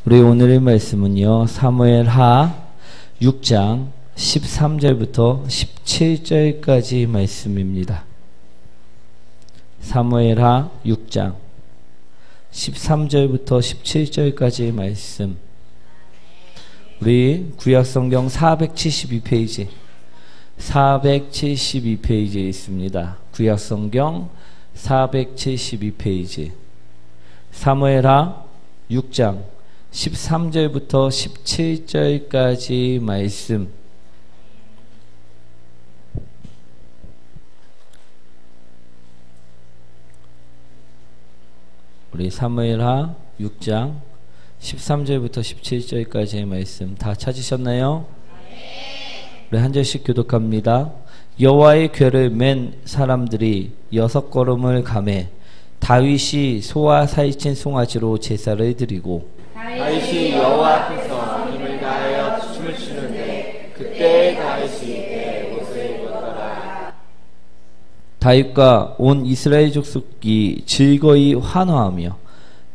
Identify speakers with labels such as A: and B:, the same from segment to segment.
A: 우리 오늘의 말씀은요, 사무엘하 6장 13절부터 17절까지 말씀입니다. 사무엘하 6장 13절부터 17절까지의 말씀. 우리 구약성경 472페이지 472페이지에 있습니다. 구약성경 472페이지 사무엘하 6장 13절부터 17절까지 말씀. 우리 사무엘하 6장 13절부터 17절까지의 말씀 다 찾으셨나요? 우리 한 절씩 교독합니다. 여호와의 궤를 맨 사람들이 6걸음을 가매 다윗이 소와 살찐 송아지로 제사를 드리고
B: 다윗이 여호와 앞에서 힘을 다하여 춤을 추는데 그때 다윗이 내 옷을 입었더라.
A: 다윗과 온 이스라엘 족속이 즐거이 환호하며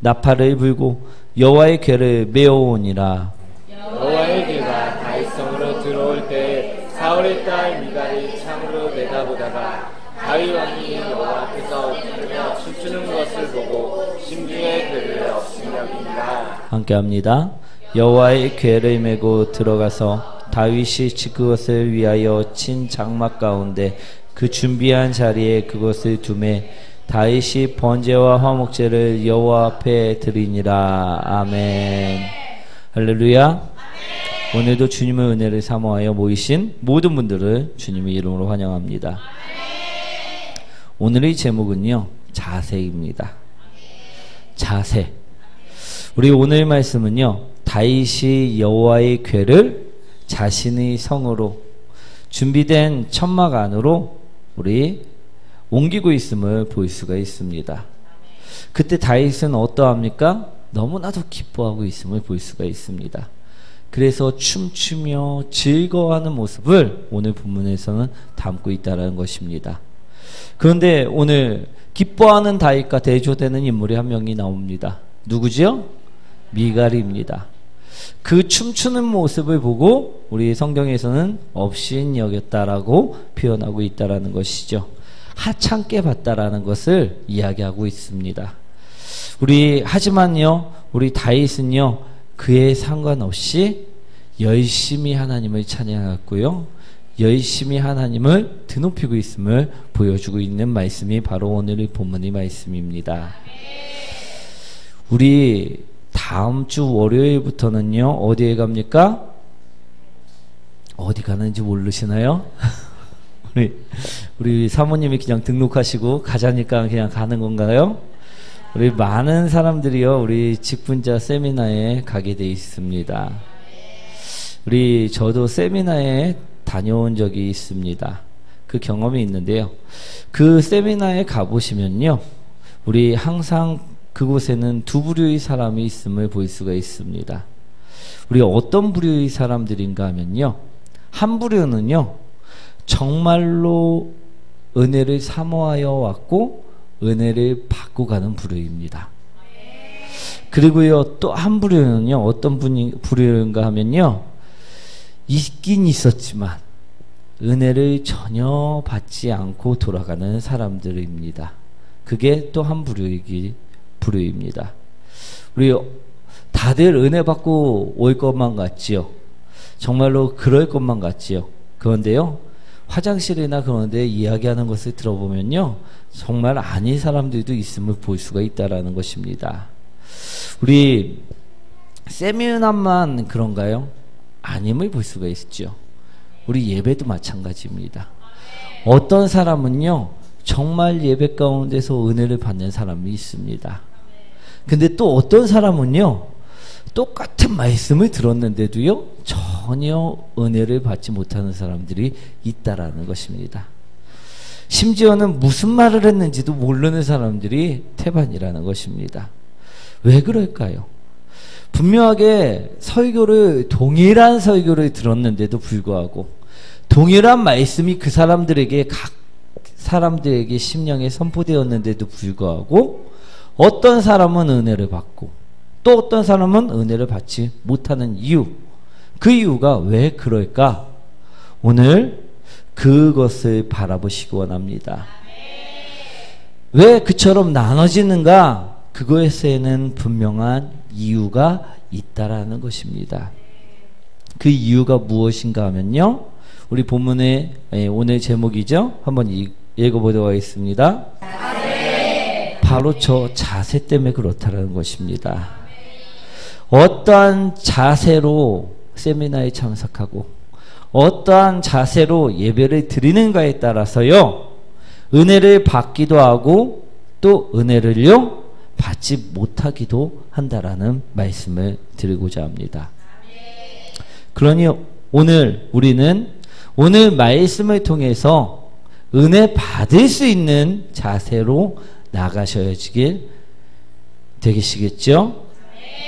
A: 나팔을 불고 여호와의 궤를 메어오니라.
B: 여호와의 궤가 다윗성으로 들어올 때 사울의 딸 미갈이 창으로 내다보다가 다윗 왕이 여호와 앞에서 엎드려 춤추는 것을 보고 심중에 궤를 없이 여기니라.
A: 함께합니다. 여호와의 궤를 메고 들어가서 다윗이 그것을 위하여 친 장막 가운데 그 준비한 자리에 그것을 두매 다윗이 번제와 화목제를 여호와 앞에 드리니라. 아멘. 할렐루야. 오늘도 주님의 은혜를 사모하여 모이신 모든 분들을 주님의 이름으로 환영합니다. 오늘의 제목은요, 자세입니다. 자세. 우리 오늘 말씀은요, 다윗이 여호와의 궤를 자신의 성으로 준비된 천막 안으로 우리 옮기고 있음을 볼 수가 있습니다. 그때 다윗은 어떠합니까? 너무나도 기뻐하고 있음을 볼 수가 있습니다. 그래서 춤추며 즐거워하는 모습을 오늘 본문에서는 담고 있다는 것입니다. 그런데 오늘 기뻐하는 다윗과 대조되는 인물이 한 명이 나옵니다. 누구지요? 미갈입니다. 그 춤추는 모습을 보고 우리 성경에서는 업신 여겼다라고 표현하고 있다라는 것이죠. 하찮게 봤다라는 것을 이야기하고 있습니다. 하지만요, 우리 다윗은요, 그에 상관없이 열심히 하나님을 찬양했고요, 열심히 하나님을 드높이고 있음을 보여주고 있는 말씀이 바로 오늘의 본문의 말씀입니다. 우리 다음 주 월요일부터는요, 어디에 갑니까? 어디 가는지 모르시나요? 우리 사모님이 그냥 등록하시고 가자니까 그냥 가는 건가요? 우리 많은 사람들이요, 우리 직분자 세미나에 가게 돼 있습니다. 저도 세미나에 다녀온 적이 있습니다. 그 경험이 있는데요, 그 세미나에 가보시면요, 우리 항상 그곳에는 두 부류의 사람이 있음을 볼 수가 있습니다. 우리 어떤 부류의 사람들인가 하면요, 한 부류는요, 정말로 은혜를 사모하여 왔고 은혜를 받고 가는 부류입니다. 그리고요, 또 한 부류는요, 어떤 부류인가 하면요, 있긴 있었지만 은혜를 전혀 받지 않고 돌아가는 사람들입니다. 그게 또 한 부류입니다. 우리 다들 은혜 받고 올 것만 같지요? 정말로 그럴 것만 같지요? 그런데요, 화장실이나 그런 데 이야기하는 것을 들어보면요, 정말 아닌 사람들도 있음을 볼 수가 있다라는 것입니다. 우리 세미나만 그런가요? 아님을 볼 수가 있죠. 우리 예배도 마찬가지입니다. 어떤 사람은요, 정말 예배 가운데서 은혜를 받는 사람이 있습니다. 근데 또 어떤 사람은요, 똑같은 말씀을 들었는데도요, 전혀 은혜를 받지 못하는 사람들이 있다라는 것입니다. 심지어는 무슨 말을 했는지도 모르는 사람들이 태반이라는 것입니다. 왜 그럴까요? 분명하게 동일한 설교를 들었는데도 불구하고 동일한 말씀이 그 사람들에게 각 사람들에게 심령에 선포되었는데도 불구하고 어떤 사람은 은혜를 받고 또 어떤 사람은 은혜를 받지 못하는 이유, 그 이유가 왜 그럴까? 오늘 그것을 바라보시기 원합니다. 왜 그처럼 나눠지는가? 그것에는 분명한 이유가 있다라는 것입니다. 그 이유가 무엇인가 하면요, 우리 본문의 오늘 제목이죠. 한번 읽어보도록 하겠습니다. 바로 저 자세 때문에 그렇다라는 것입니다. 어떠한 자세로 세미나에 참석하고 어떠한 자세로 예배를 드리는가에 따라서요, 은혜를 받기도 하고 또 은혜를요 받지 못하기도 한다라는 말씀을 드리고자 합니다. 그러니 오늘 우리는 오늘 말씀을 통해서 은혜 받을 수 있는 자세로 나가셔야지길 되시겠죠?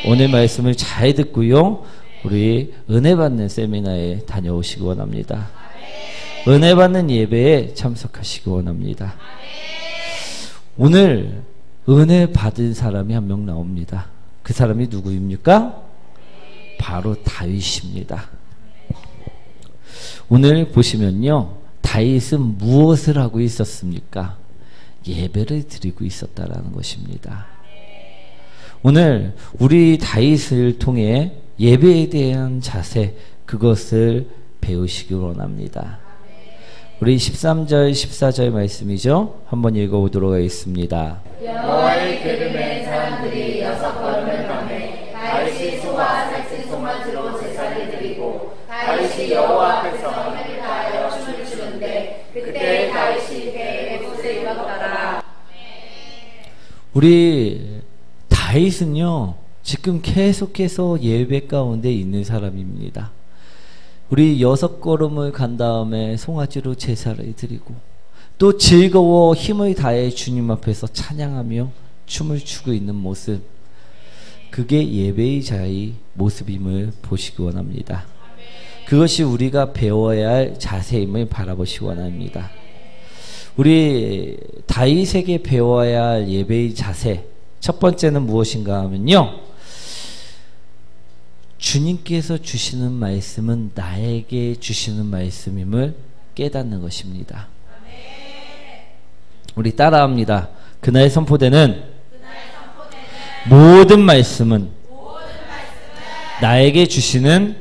A: 오늘 말씀을 잘 듣고요, 우리 은혜 받는 세미나에 다녀오시기 원합니다. 은혜 받는 예배에 참석하시기 원합니다. 오늘 은혜 받은 사람이 한 명 나옵니다. 그 사람이 누구입니까? 바로 다윗입니다. 오늘 보시면요, 다윗은 무엇을 하고 있었습니까? 예배를 드리고 있었다라는 것입니다. 오늘 우리 다윗을 통해 예배에 대한 자세, 그것을 배우시기 원합니다. 우리 13절 14절 말씀이죠. 한번 읽어보도록 하겠습니다.
B: 여호와의 기름에 사람들이 6걸음을 가매 다윗이 소와 살찐송아지로 제사를 드리고 다윗이 여호와 앞에서 하늘을 다하여 춤을 추는데 그때 다윗이 배에 붓을 입었더라.
A: 우리 다윗은요, 지금 계속해서 예배 가운데 있는 사람입니다. 우리 6걸음을 간 다음에 송아지로 제사를 드리고 또 즐거워 힘을 다해 주님 앞에서 찬양하며 춤을 추고 있는 모습, 그게 예배의 자의 모습임을 보시기 원합니다. 그것이 우리가 배워야 할 자세임을 바라보시기 원합니다. 우리 다윗에게 배워야 할 예배의 자세, 첫 번째는 무엇인가 하면요, 주님께서 주시는 말씀은 나에게 주시는 말씀임을 깨닫는 것입니다. 우리 따라합니다. 그날 선포되는 모든 말씀은 나에게 주시는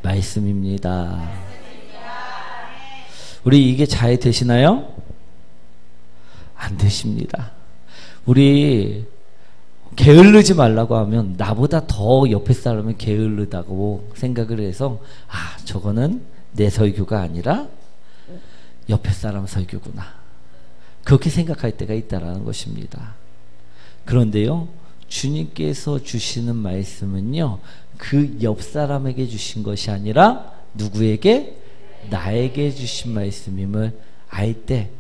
A: 말씀입니다. 우리 이게 잘 되시나요? 안 되십니다. 우리 게을르지 말라고 하면 나보다 더 옆에 사람은 게을르다고 생각을 해서, 아, 저거는 내 설교가 아니라 옆에 사람 설교구나, 그렇게 생각할 때가 있다라는 것입니다. 그런데요, 주님께서 주시는 말씀은요, 그 옆 사람에게 주신 것이 아니라 누구에게? 나에게 주신 말씀임을 알 때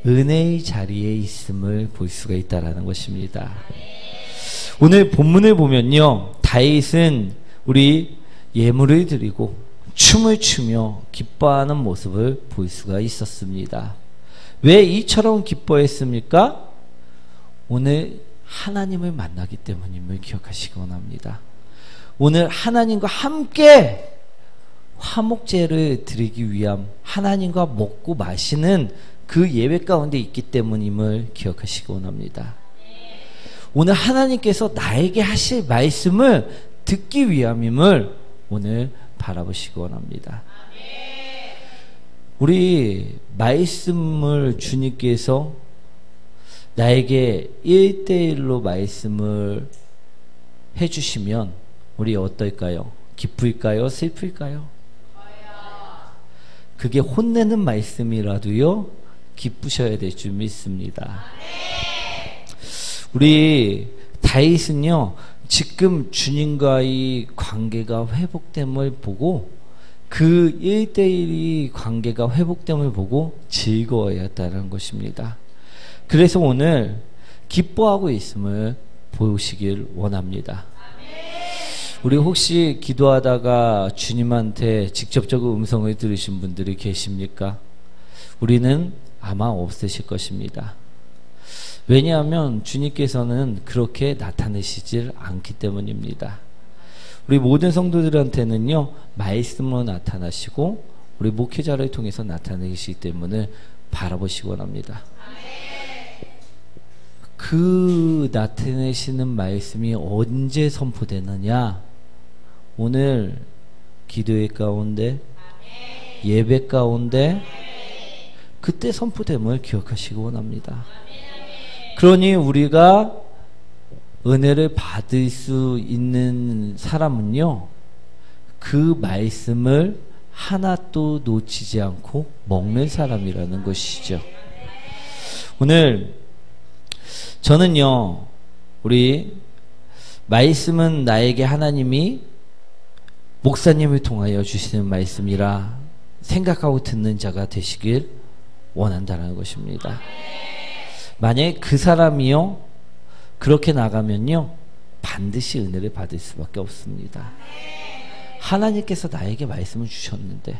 A: 은혜의 자리에 있음을 볼 수가 있다라는 것입니다. 오늘 본문을 보면요, 다윗은 우리 예물을 드리고 춤을 추며 기뻐하는 모습을 볼 수가 있었습니다. 왜 이처럼 기뻐했습니까? 오늘 하나님을 만나기 때문임을 기억하시기 원합니다. 오늘 하나님과 함께 화목제를 드리기 위함, 하나님과 먹고 마시는 그 예배 가운데 있기 때문임을 기억하시기 원합니다. 오늘 하나님께서 나에게 하실 말씀을 듣기 위함임을 오늘 바라보시기 원합니다. 우리 말씀을 주님께서 나에게 1대1로 말씀을 해주시면 우리 어떨까요? 기쁠까요? 슬플까요? 그게 혼내는 말씀이라도요, 기쁘셔야 될 줄 믿습니다. 우리 다윗은요, 지금 주님과의 관계가 회복됨을 보고, 그 1대1이 관계가 회복됨을 보고 즐거워했다는 것입니다. 그래서 오늘 기뻐하고 있음을 보시길 원합니다. 우리 혹시 기도하다가 주님한테 직접적으로 음성을 들으신 분들이 계십니까? 우리는 아마 없으실 것입니다. 왜냐하면 주님께서는 그렇게 나타내시질 않기 때문입니다. 우리 모든 성도들한테는요, 말씀으로 나타나시고 우리 목회자를 통해서 나타내시기 때문에 바라보시기 원합니다. 그 나타내시는 말씀이 언제 선포되느냐? 오늘 기도회 가운데, 예배 가운데, 그때 선포됨을 기억하시기 원합니다. 그러니 우리가 은혜를 받을 수 있는 사람은요, 그 말씀을 하나도 놓치지 않고 먹는 사람이라는 것이죠. 오늘 저는요, 우리 말씀은 나에게 하나님이 목사님을 통하여 주시는 말씀이라 생각하고 듣는 자가 되시길 원한다는 것입니다. 만약에 그 사람이요, 그렇게 나가면요, 반드시 은혜를 받을 수밖에 없습니다. 하나님께서 나에게 말씀을 주셨는데,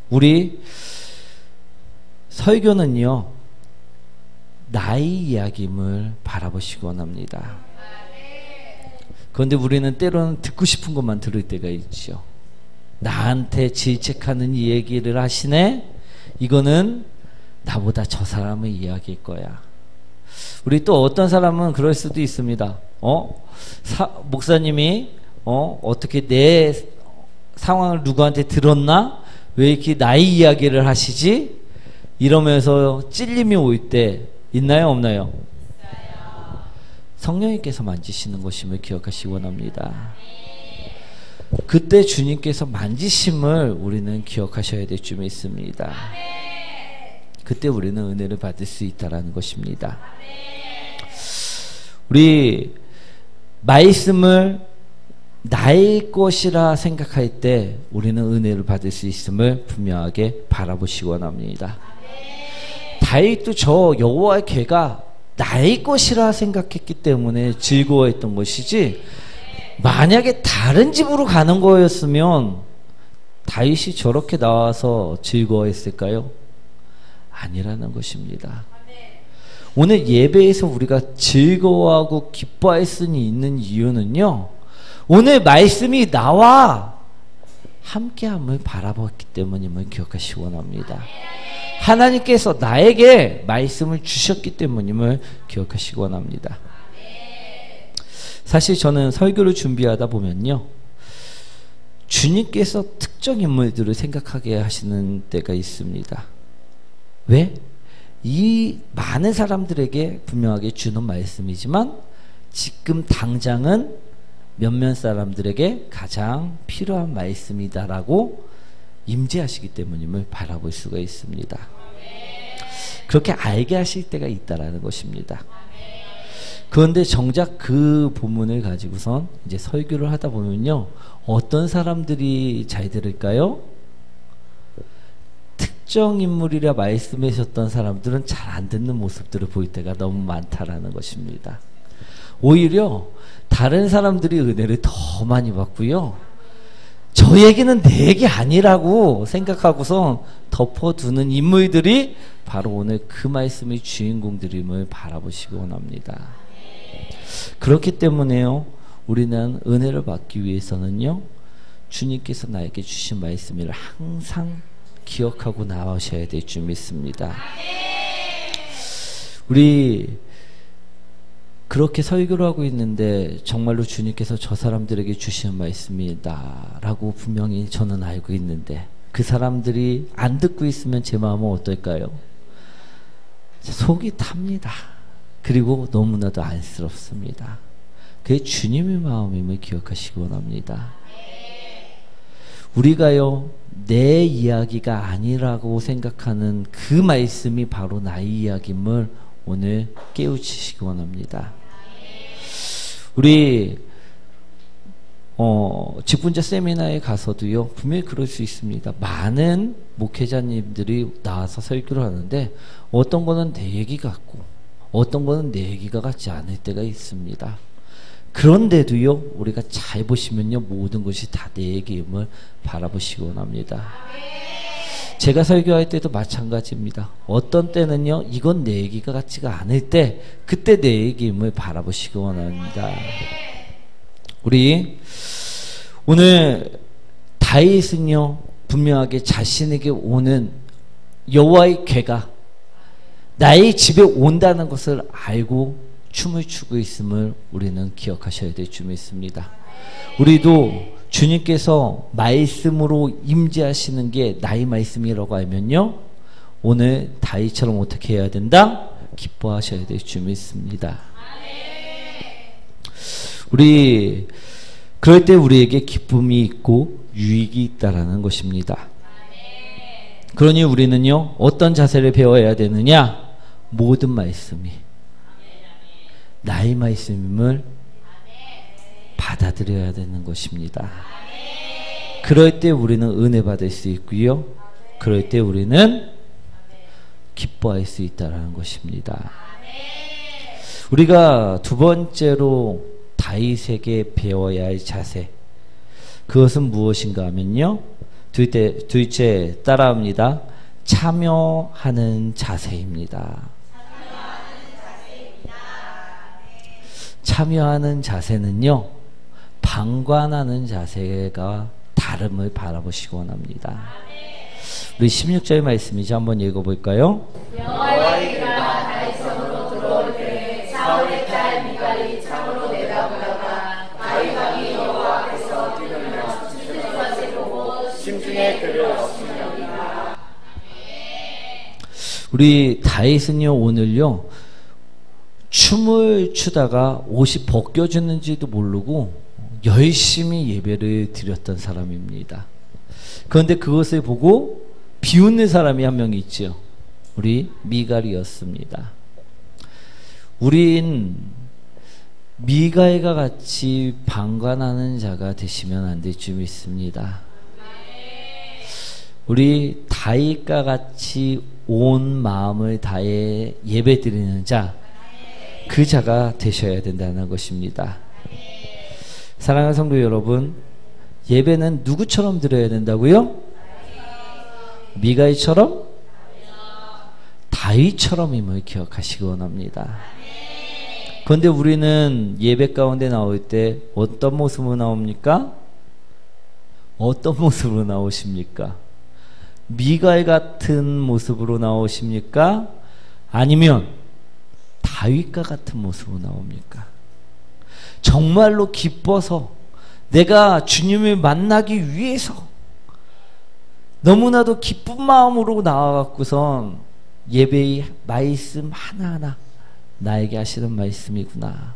A: 우리 설교는요, 나의 이야기임을 바라보시기 원합니다. 그런데 우리는 때로는 듣고 싶은 것만 들을 때가 있죠. 나한테 질책하는 이 얘기를 하시네? 이거는 나보다 저 사람의 이야기일 거야. 우리 또 어떤 사람은 그럴 수도 있습니다. 목사님이 어떻게 내 상황을 누구한테 들었나? 왜 이렇게 나의 이야기를 하시지? 이러면서 찔림이 올 때 있나요, 없나요? 있어요. 성령님께서 만지시는 것임을 기억하시기 원합니다. 그때 주님께서 만지심을 우리는 기억하셔야 될 줄 믿습니다. 그때 우리는 은혜를 받을 수 있다는 것입니다. 우리 말씀을 나의 것이라 생각할 때 우리는 은혜를 받을 수 있음을 분명하게 바라보시기 원합니다. 다윗도 저 여호와의 궤가 나의 것이라 생각했기 때문에 즐거워했던 것이지, 만약에 다른 집으로 가는 거였으면 다윗이 저렇게 나와서 즐거워했을까요? 아니라는 것입니다. 오늘 예배에서 우리가 즐거워하고 기뻐할 수 있는 이유는요, 오늘 말씀이 나와 함께함을 바라봤기 때문임을 기억하시기 원합니다. 하나님께서 나에게 말씀을 주셨기 때문임을 기억하시기 원합니다. 사실 저는 설교를 준비하다 보면요, 주님께서 특정 인물들을 생각하게 하시는 때가 있습니다. 왜? 이 많은 사람들에게 분명하게 주는 말씀이지만 지금 당장은 몇몇 사람들에게 가장 필요한 말씀이다라고 임재하시기 때문임을 바라볼 수가 있습니다. 그렇게 알게 하실 때가 있다라는 것입니다. 그런데 정작 그 본문을 가지고선 이제 설교를 하다 보면요, 어떤 사람들이 잘 들을까요? 특정 인물이라 말씀하셨던 사람들은 잘 안 듣는 모습들을 보일 때가 너무 많다라는 것입니다. 오히려 다른 사람들이 은혜를 더 많이 받고요, 저 얘기는 내 얘기 아니라고 생각하고서 덮어두는 인물들이 바로 오늘 그 말씀의 주인공들임을 바라보시기 원합니다. 그렇기 때문에요, 우리는 은혜를 받기 위해서는요, 주님께서 나에게 주신 말씀을 항상 기억하고 나오셔야 될 줄 믿습니다. 우리 그렇게 설교를 하고 있는데 정말로 주님께서 저 사람들에게 주시는 말씀이다 라고 분명히 저는 알고 있는데, 그 사람들이 안 듣고 있으면 제 마음은 어떨까요? 속이 탑니다. 그리고 너무나도 안쓰럽습니다. 그게 주님의 마음임을 기억하시기 원합니다. 우리가요, 내 이야기가 아니라고 생각하는 그 말씀이 바로 나의 이야기임을 오늘 깨우치시기 원합니다. 우리 직분자 세미나에 가서도요, 분명히 그럴 수 있습니다. 많은 목회자님들이 나와서 설교를 하는데 어떤 거는 내 얘기 같고 어떤 거는 내 얘기가 같지 않을 때가 있습니다. 그런데도요, 우리가 잘 보시면요, 모든 것이 다 내 얘기임을 바라보시기 원합니다. 제가 설교할 때도 마찬가지입니다. 어떤 때는요, 이건 내 얘기가 같지가 않을 때, 그때 내 얘기임을 바라보시기 원합니다. 우리 오늘 다윗은요, 분명하게 자신에게 오는 여호와의 괴가 나의 집에 온다는 것을 알고 춤을 추고 있음을 우리는 기억하셔야 될 줄 믿습니다. 우리도 주님께서 말씀으로 임재하시는 게 나의 말씀이라고 알면요, 오늘 다윗처럼 어떻게 해야 된다? 기뻐하셔야 될 줄 믿습니다. 우리 그럴 때 우리에게 기쁨이 있고 유익이 있다라는 것입니다. 그러니 우리는요, 어떤 자세를 배워야 되느냐? 모든 말씀이 나의 말씀임을 받아들여야 되는 것입니다. 그럴 때 우리는 은혜 받을 수 있고요, 그럴 때 우리는 기뻐할 수 있다는 것입니다. 우리가 두 번째로 다윗에게 배워야 할 자세, 그것은 무엇인가 하면요, 둘째 따라합니다. 참여하는 자세입니다. 참여하는 자세는요, 방관하는 자세가 다름을 바라보시기 원합니다. 우리 16절 말씀이죠. 한번 읽어볼까요?
C: 여호와의 괴가 다윗성으로 들어올 때 사울의 딸 미갈이 창으로 내다보다가 다윗 왕이 여호와 앞에서 뛰며 춤추는 것을 보고 심중에 그를 없으니라.
A: 우리 다윗은요, 오늘요, 춤을 추다가 옷이 벗겨지는지도 모르고 열심히 예배를 드렸던 사람입니다. 그런데 그것을 보고 비웃는 사람이 한 명 있죠. 우리 미갈이었습니다. 우린 미갈과 같이 방관하는 자가 되시면 안 될 줄 믿습니다. 우리 다윗과 같이 온 마음을 다해 예배 드리는 자, 그 자가 되셔야 된다는 것입니다. 사랑하는 성도 여러분, 예배는 누구처럼 드려야 된다고요? 미갈처럼? 다윗처럼임을 기억하시기 원합니다. 그런데 우리는 예배 가운데 나올 때 어떤 모습으로 나옵니까? 어떤 모습으로 나오십니까? 미갈 같은 모습으로 나오십니까? 아니면 다윗과 같은 모습으로 나옵니까? 정말로 기뻐서 내가 주님을 만나기 위해서 너무나도 기쁜 마음으로 나와갖고선 예배의 말씀 하나하나 나에게 하시는 말씀이구나,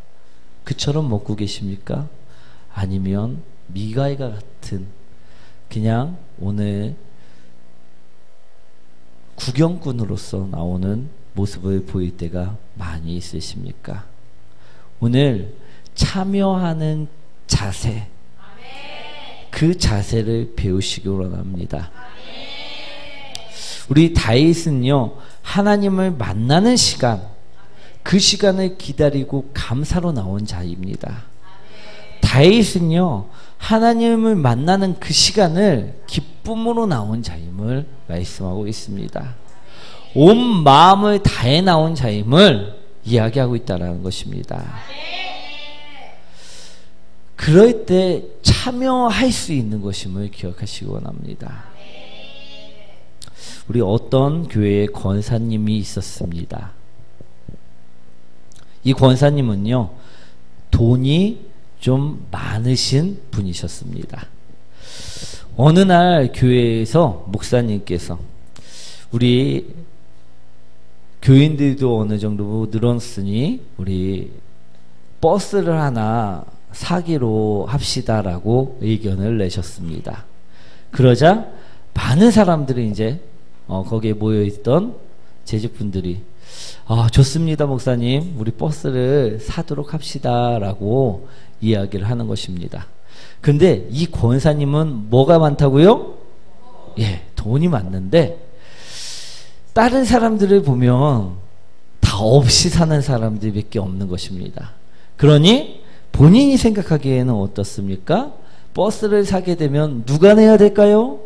A: 그처럼 먹고 계십니까? 아니면 미갈과 같은 그냥 오늘 구경꾼으로서 나오는 모습을 보일 때가 많이 있으십니까? 오늘 참여하는 자세, 그 자세를 배우시기 원합니다. 우리 다윗은요, 하나님을 만나는 시간, 그 시간을 기다리고 감사로 나온 자입니다. 다윗은요, 하나님을 만나는 그 시간을 기쁨으로 나온 자임을 말씀하고 있습니다. 온 마음을 다해 나온 자임을 이야기하고 있다는 것입니다. 그럴 때 참여할 수 있는 것임을 기억하시기 원합니다. 우리 어떤 교회에 권사님이 있었습니다. 이 권사님은요, 돈이 좀 많으신 분이셨습니다. 어느 날 교회에서 목사님께서 우리 교인들도 어느 정도 늘었으니 우리 버스를 하나 사기로 합시다라고 의견을 내셨습니다. 그러자 많은 사람들이 이제 거기에 모여있던 재직분들이 좋습니다 목사님, 우리 버스를 사도록 합시다 라고 이야기를 하는 것입니다. 근데 이 권사님은 뭐가 많다고요? 예, 돈이 많는데 다른 사람들을 보면 다 없이 사는 사람들밖에 없는 것입니다. 그러니 본인이 생각하기에는 어떻습니까? 버스를 사게 되면 누가 내야 될까요?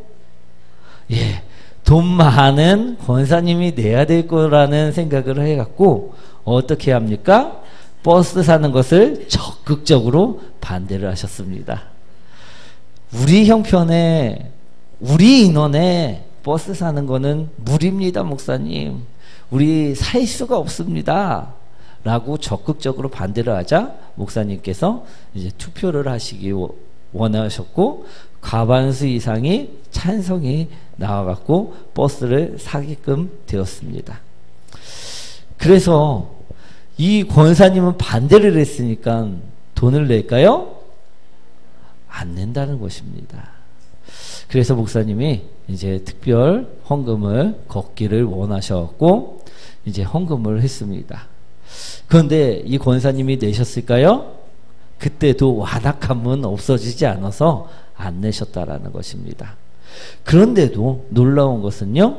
A: 예, 돈 많은 권사님이 내야 될 거라는 생각을 해갖고 어떻게 합니까? 버스 사는 것을 적극적으로 반대를 하셨습니다. 우리 형편에, 우리 인원에 버스 사는 거는 무리입니다, 목사님. 우리 살 수가 없습니다. 라고 적극적으로 반대를 하자 목사님께서 이제 투표를 하시기 원하셨고, 과반수 이상이 찬성이 나와갖고 버스를 사게끔 되었습니다. 그래서 이 권사님은 반대를 했으니까 돈을 낼까요? 안 낸다는 것입니다. 그래서 목사님이 이제 특별 헌금을 걷기를 원하셔갖고 이제 헌금을 했습니다. 그런데 이 권사님이 내셨을까요? 그때도 완악함은 없어지지 않아서 안 내셨다라는 것입니다. 그런데도 놀라운 것은요,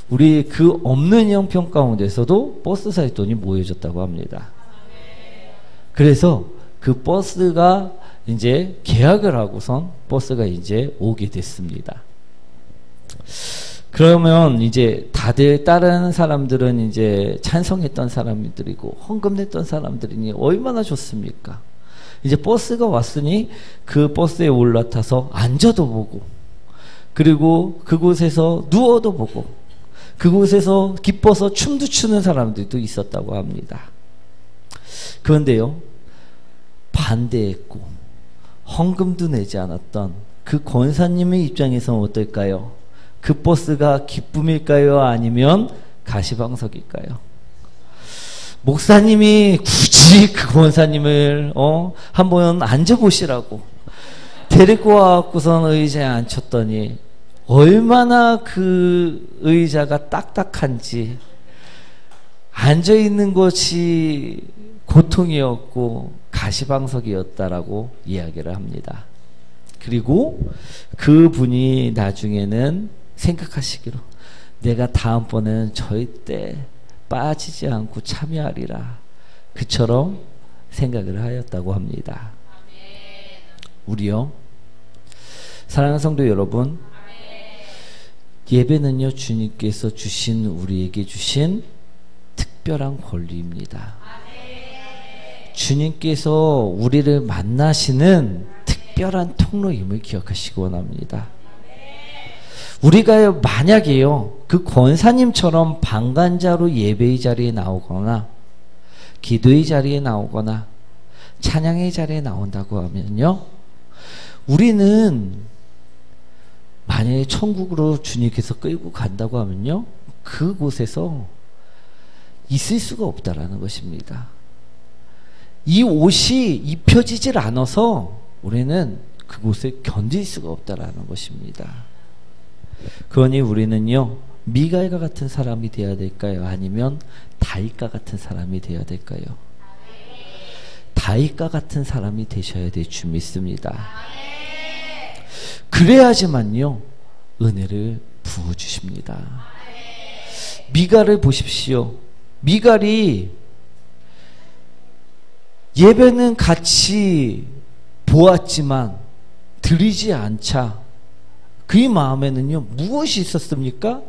A: 우리 그 없는 형편 가운데서도 버스 살 돈이 모여졌다고 합니다. 그래서 그 버스가 이제 계약을 하고선 버스가 이제 오게 됐습니다. 그러면 이제 다들 다른 사람들은 이제 찬성했던 사람들이고 헌금 냈던 사람들이니 얼마나 좋습니까? 이제 버스가 왔으니 그 버스에 올라타서 앉아도 보고, 그리고 그곳에서 누워도 보고, 그곳에서 기뻐서 춤도 추는 사람들도 있었다고 합니다. 그런데요, 반대했고 헌금도 내지 않았던 그 권사님의 입장에서는 어떨까요? 그 버스가 기쁨일까요? 아니면 가시방석일까요? 목사님이 굳이 그 권사님을 한번 앉아보시라고 데리고 와갖고선 의자에 앉혔더니 얼마나 그 의자가 딱딱한지, 앉아있는 것이 고통이었고 가시방석이었다라고 이야기를 합니다. 그리고 그분이 나중에는 생각하시기로, 내가 다음번에는 절대 빠지지 않고 참여하리라, 그처럼 생각을 하였다고 합니다. 우리요, 사랑하는 성도 여러분, 예배는요, 주님께서 주신, 우리에게 주신 특별한 권리입니다. 주님께서 우리를 만나시는 특별한 통로임을 기억하시기 원합니다. 우리가 만약에요, 그 권사님처럼 방관자로 예배의 자리에 나오거나 기도의 자리에 나오거나 찬양의 자리에 나온다고 하면요, 우리는 만약에 천국으로 주님께서 끌고 간다고 하면요, 그곳에서 있을 수가 없다라는 것입니다. 이 옷이 입혀지질 않아서 우리는 그곳에 견딜 수가 없다라는 것입니다. 그러니 우리는요, 미가엘과 같은 사람이 되어야 될까요? 아니면 다윗과 같은 사람이 되어야 될까요? 다윗과 같은 사람이 되셔야 될 줄 믿습니다. 그래야지만요, 은혜를 부어주십니다. 미갈을 보십시오. 미갈이 예배는 같이 보았지만 드리지 않자 그의 마음에는요, 무엇이 있었습니까?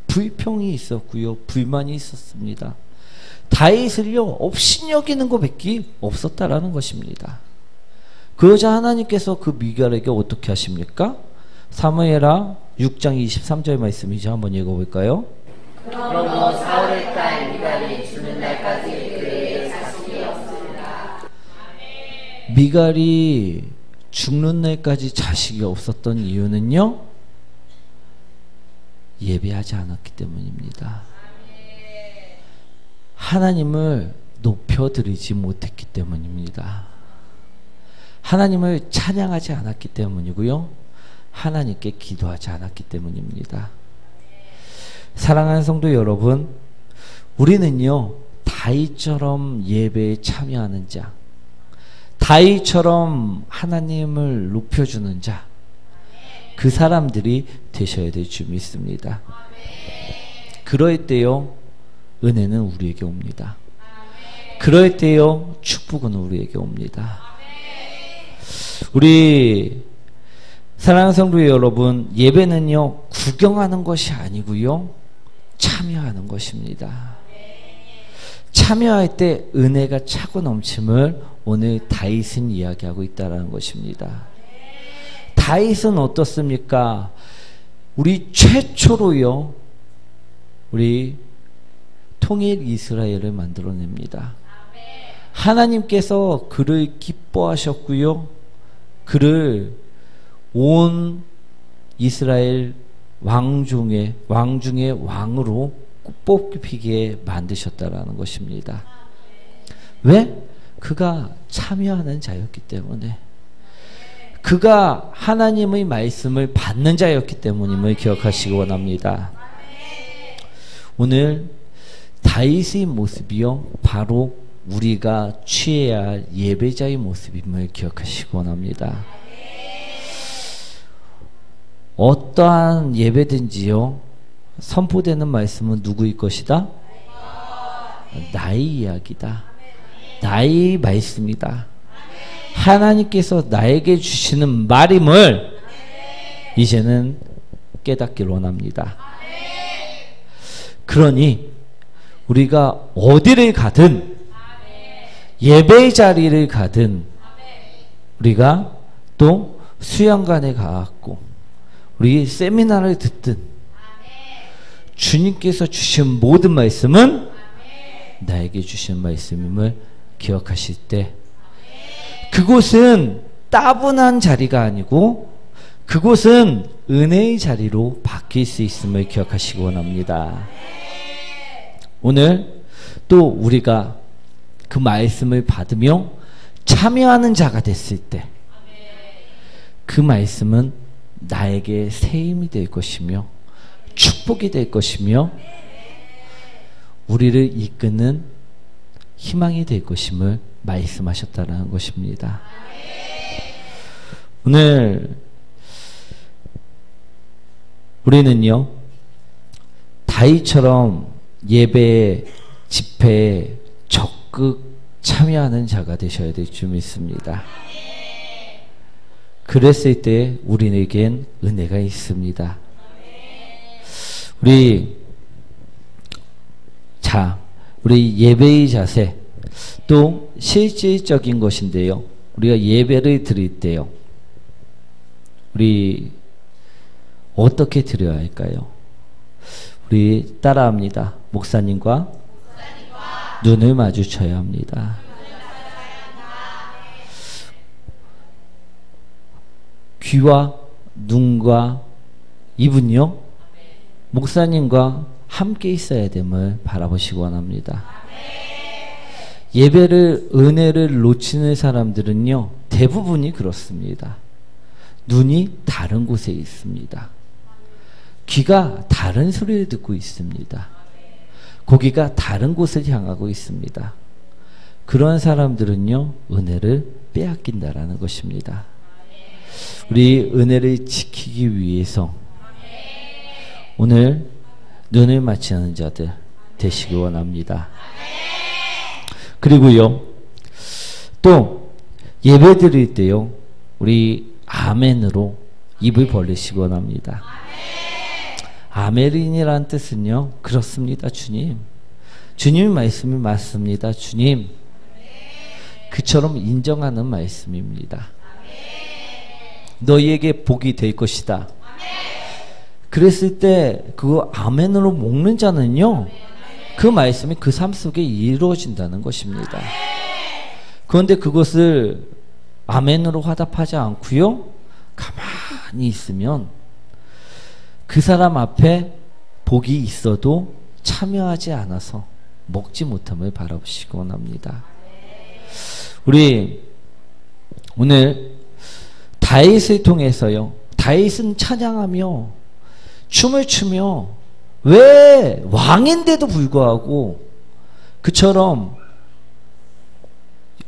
A: 불평이 있었고요, 불만이 있었습니다. 다윗을요, 업신여기는 것밖에 없었다라는 것입니다. 그러자 하나님께서 그 미갈에게 어떻게 하십니까? 사무엘하 6장 23절 말씀이죠. 한번 읽어볼까요?
C: 그러므로 사울의 딸 미갈이 죽는 날까지 그에게 자식이 없으리라.
A: 미갈이 죽는 날까지 자식이 없었던 이유는요, 예배하지 않았기 때문입니다. 하나님을 높여드리지 못했기 때문입니다. 하나님을 찬양하지 않았기 때문이고요, 하나님께 기도하지 않았기 때문입니다. 사랑하는 성도 여러분, 우리는요, 다윗처럼 예배에 참여하는 자, 다윗처럼 하나님을 높여주는 자, 그 사람들이 되셔야 될 줄 믿습니다. 그럴 때요, 은혜는 우리에게 옵니다. 그럴 때요, 축복은 우리에게 옵니다. 우리 사랑하는 성도 여러분, 예배는요 구경하는 것이 아니고요 참여하는 것입니다. 참여할 때 은혜가 차고 넘침을 오늘 다윗은 이야기하고 있다는 것입니다. 다윗은 어떻습니까? 우리 최초로요 우리 통일 이스라엘을 만들어냅니다. 하나님께서 그를 기뻐하셨고요 그를 온 이스라엘 왕중의 왕으로 뽑히게 만드셨다라는 것입니다. 왜? 그가 참여하는 자였기 때문에, 그가 하나님의 말씀을 받는 자였기 때문임을 기억하시기 원합니다. 오늘 다윗의 모습이요 바로 우리가 취해야 할 예배자의 모습임을 기억하시기 원합니다. 어떠한 예배든지요 선포되는 말씀은 누구의 것이다? 나의 이야기다. 나의 말씀이다. 하나님께서 나에게 주시는 말임을 이제는 깨닫기를 원합니다. 그러니 우리가 어디를 가든 예배의 자리를 가든 우리가 또 수양관에 가갖고 우리 세미나를 듣든 주님께서 주신 모든 말씀은 나에게 주신 말씀임을 기억하실 때 그곳은 따분한 자리가 아니고 그곳은 은혜의 자리로 바뀔 수 있음을 기억하시기 원합니다. 오늘 또 우리가 그 말씀을 받으며 참여하는 자가 됐을 때 그 말씀은 나에게 새 힘이 될 것이며 축복이 될 것이며 우리를 이끄는 희망이 될 것임을 말씀하셨다는 것입니다. 오늘 우리는요 다윗처럼 예배 집회에 적극 참여하는 자가 되셔야 될 줄 믿습니다. 그랬을 때 우리에겐 은혜가 있습니다. 우리 예배의 자세 또 실질적인 것인데요. 우리가 예배를 드릴 때요. 우리 어떻게 드려야 할까요? 우리 따라합니다. 목사님과 눈을 마주쳐야 합니다. 귀와 눈과 입은요 목사님과 함께 있어야 됨을 바라보시기 원합니다. 예배를 은혜를 놓치는 사람들은요 대부분이 그렇습니다. 눈이 다른 곳에 있습니다. 귀가 다른 소리를 듣고 있습니다. 고기가 다른 곳을 향하고 있습니다. 그런 사람들은요 은혜를 빼앗긴다라는 것입니다. 우리 은혜를 지키기 위해서 오늘 눈을 맞추는 자들 되시기 원합니다. 그리고요 또 예배 드릴 때요 우리 아멘으로 입을 벌리시기 원합니다. 아멘이라는 뜻은요 그렇습니다. 주님 말씀이 맞습니다. 주님 그처럼 인정하는 말씀입니다. 너희에게 복이 될 것이다. 그랬을 때 그거 아멘으로 먹는 자는요 그 말씀이 그 삶 속에 이루어진다는 것입니다. 그런데 그것을 아멘으로 화답하지 않고요 가만히 있으면 그 사람 앞에 복이 있어도 참여하지 않아서 먹지 못함을 바라보시기 원합니다. 우리 오늘 다윗을 통해서요 다윗은 찬양하며 춤을 추며 왜 왕인데도 불구하고 그처럼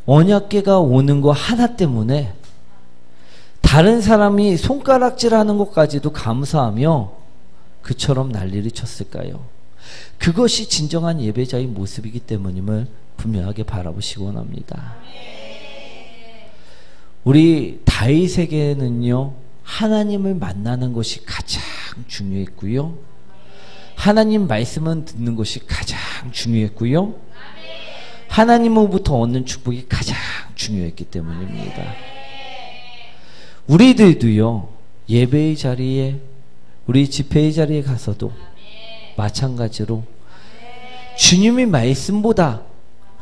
A: 언약궤가 오는 거 하나 때문에 다른 사람이 손가락질하는 것까지도 감사하며 그처럼 난리를 쳤을까요? 그것이 진정한 예배자의 모습이기 때문임을 분명하게 바라보시기 원합니다. 우리 다윗에게는요 하나님을 만나는 것이 가장 중요했고요. 하나님 말씀은 듣는 것이 가장 중요했고요. 하나님으로부터 얻는 축복이 가장 중요했기 때문입니다. 우리들도요, 예배의 자리에, 우리 집회의 자리에 가서도 마찬가지로 주님의 말씀보다,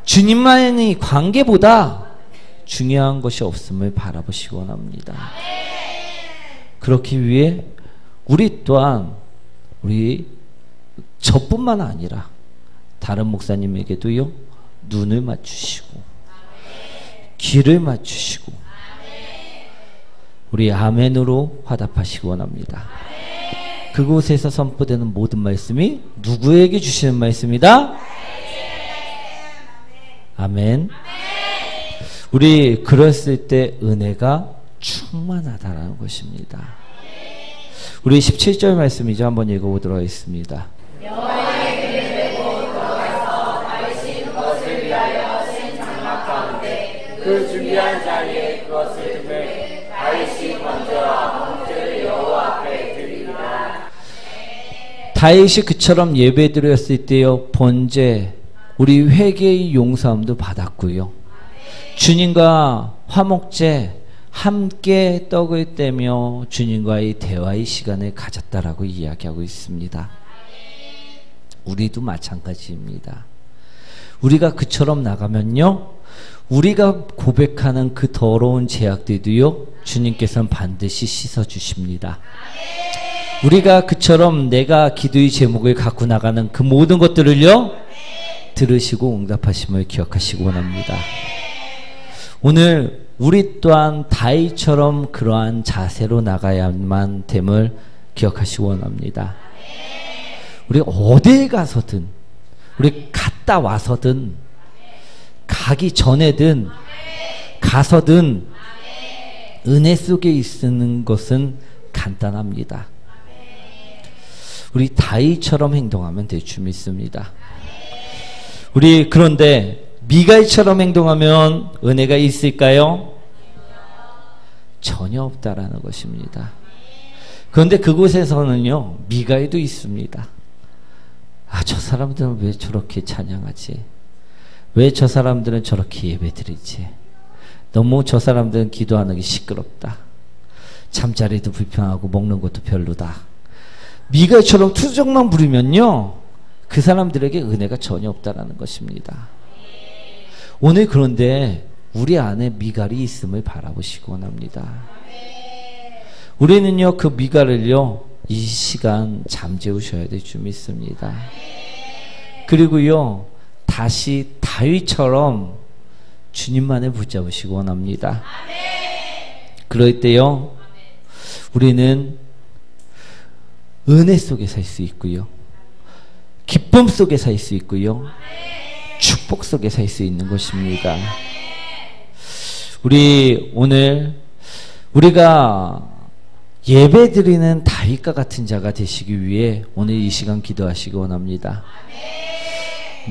A: 주님만의 관계보다 중요한 것이 없음을 바라보시기 원합니다. 그렇기 위해 우리 또한, 우리 저뿐만 아니라 다른 목사님에게도요, 눈을 맞추시고 귀를 맞추시고 우리 아멘으로 화답하시기 원합니다. 그곳에서 선포되는 모든 말씀이 누구에게 주시는 말씀이다? 아멘. 우리 그랬을 때 은혜가 충만하다라는 것입니다. 우리 17절 말씀이죠. 한번 읽어보도록 하겠습니다.
C: 여호와의 그늘에 들어가서 다윗이 그것을 위하여 센 장막 가운데
B: 그 준비한 자리에 그것을 두매 다윗이 번제와 번제를 여호와 앞에 드리리라.
A: 다윗이 그처럼 예배 드렸을 때요, 번제, 우리 회개의 용서함도 받았고요. 주님과 화목제 함께 떡을 떼며 주님과의 대화의 시간을 가졌다라고 이야기하고 있습니다. 우리도 마찬가지입니다. 우리가 그처럼 나가면요, 우리가 고백하는 그 더러운 죄악들도요, 주님께서는 반드시 씻어주십니다. 우리가 그처럼 내가 기도의 제목을 갖고 나가는 그 모든 것들을요, 들으시고 응답하심을 기억하시기 원합니다. 오늘 우리 또한 다윗처럼 그러한 자세로 나가야만 됨을 기억하시기 원합니다. 우리 어딜 가서든, 우리 갔다 와서든, 가기 전에든, 가서든, 은혜 속에 있는 것은 간단합니다. 우리 다윗처럼 행동하면 될 줄 믿습니다. 우리 그런데 미가처럼 행동하면 은혜가 있을까요? 전혀 없다라는 것입니다. 그런데 그곳에서는요, 미가에도 있습니다. 아, 저 사람들은 왜 저렇게 찬양하지? 왜 저 사람들은 저렇게 예배드리지? 너무 저 사람들은 기도하는 게 시끄럽다. 잠자리도 불편하고 먹는 것도 별로다. 미가처럼 투정만 부리면요, 그 사람들에게 은혜가 전혀 없다라는 것입니다. 오늘 그런데 우리 안에 미갈이 있음을 바라보시기 원합니다. 우리는요, 그 미갈을요, 이 시간 잠재우셔야 될 줄 믿습니다. 그리고요, 다시 다윗처럼 주님만을 붙잡으시기 원합니다. 그럴 때요, 우리는 은혜 속에 살 수 있고요, 기쁨 속에 살 수 있고요, 축복 속에 살 수 있는 것입니다. 우리 오늘 우리가 예배드리는 다윗과 같은 자가 되시기 위해 오늘 이 시간 기도하시기 원합니다.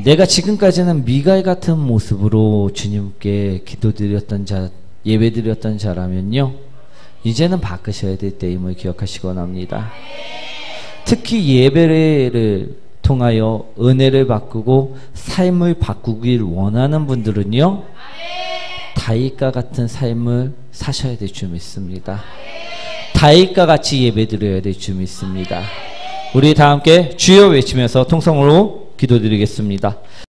A: 내가 지금까지는 미갈 같은 모습으로 주님께 기도드렸던 자, 예배드렸던 자라면요, 이제는 바꾸셔야 될 때임을 기억하시기 원합니다. 특히 예배를 통하여 은혜를 바꾸고 삶을 바꾸길 원하는 분들은요, 다윗과 같은 삶을 사셔야 될 줄 믿습니다. 다윗과 같이 예배드려야 될 줄 믿습니다. 우리 다 함께 주여 외치면서 통성으로 기도드리겠습니다.